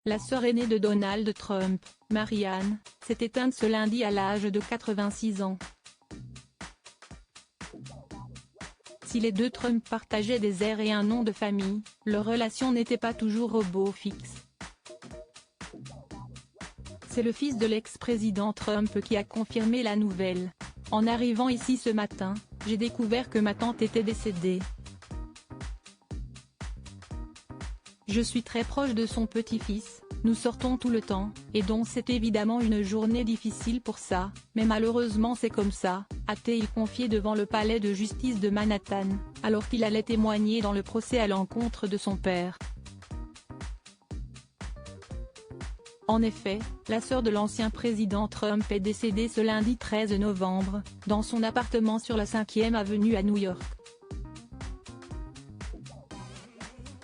La sœur aînée de Donald Trump, Marianne, s'est éteinte ce lundi à l'âge de 86 ans. Si les deux Trump partageaient des airs et un nom de famille, leur relation n'était pas toujours au beau fixe. C'est le fils de l'ex-président Trump qui a confirmé la nouvelle. « En arrivant ici ce matin, j'ai découvert que ma tante était décédée. Je suis très proche de son petit-fils, nous sortons tout le temps, et donc c'est évidemment une journée difficile pour ça, mais malheureusement c'est comme ça », a-t-il confié devant le palais de justice de Manhattan, alors qu'il allait témoigner dans le procès à l'encontre de son père. En effet, la sœur de l'ancien président Trump est décédée ce lundi 13 novembre, dans son appartement sur la 5e avenue à New York.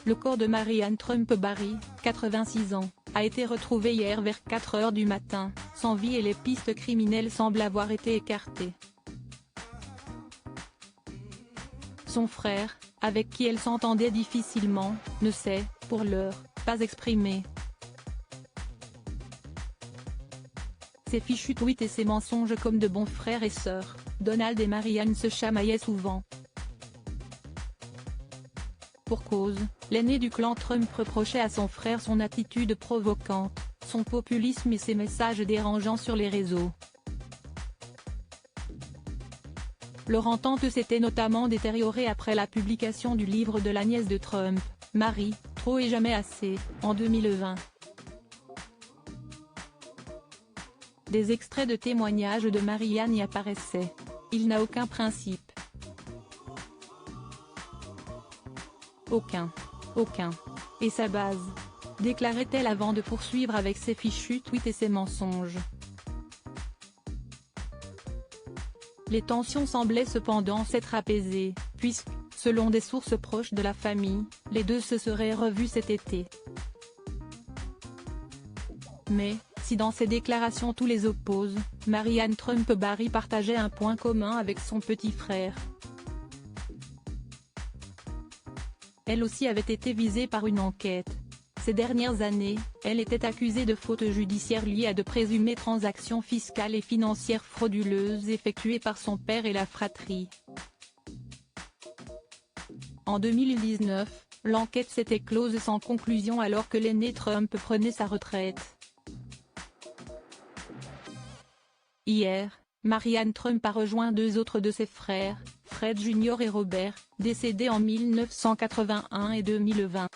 Le corps de Marianne Trump Barry, 86 ans, a été retrouvé hier vers 4 heures du matin, sans vie et les pistes criminelles semblent avoir été écartées. Son frère, avec qui elle s'entendait difficilement, ne s'est, pour l'heure, pas exprimé. Ses fichus tweets et ses mensonges comme de bons frères et sœurs, Donald et Marianne se chamaillaient souvent. Pour cause, l'aîné du clan Trump reprochait à son frère son attitude provocante, son populisme et ses messages dérangeants sur les réseaux. Leur entente s'était notamment détériorée après la publication du livre de la nièce de Trump, Mary, Trop et jamais assez, en 2020. Des extraits de témoignages de Marianne y apparaissaient. « Il n'a aucun principe. Aucun. Et sa base », déclarait-elle avant de poursuivre avec ses fichus tweets et ses mensonges. Les tensions semblaient cependant s'être apaisées, puisque, selon des sources proches de la famille, les deux se seraient revus cet été. Mais, si dans ses déclarations tout les oppose, Marianne Trump Barry partageait un point commun avec son petit frère. Elle aussi avait été visée par une enquête. Ces dernières années, elle était accusée de fautes judiciaires liées à de présumées transactions fiscales et financières frauduleuses effectuées par son père et la fratrie. En 2019, l'enquête s'était close sans conclusion alors que l'aîné Trump prenait sa retraite. Hier, Marianne Trump a rejoint deux autres de ses frères, Fred Jr. et Robert, décédés en 1981 et 2020.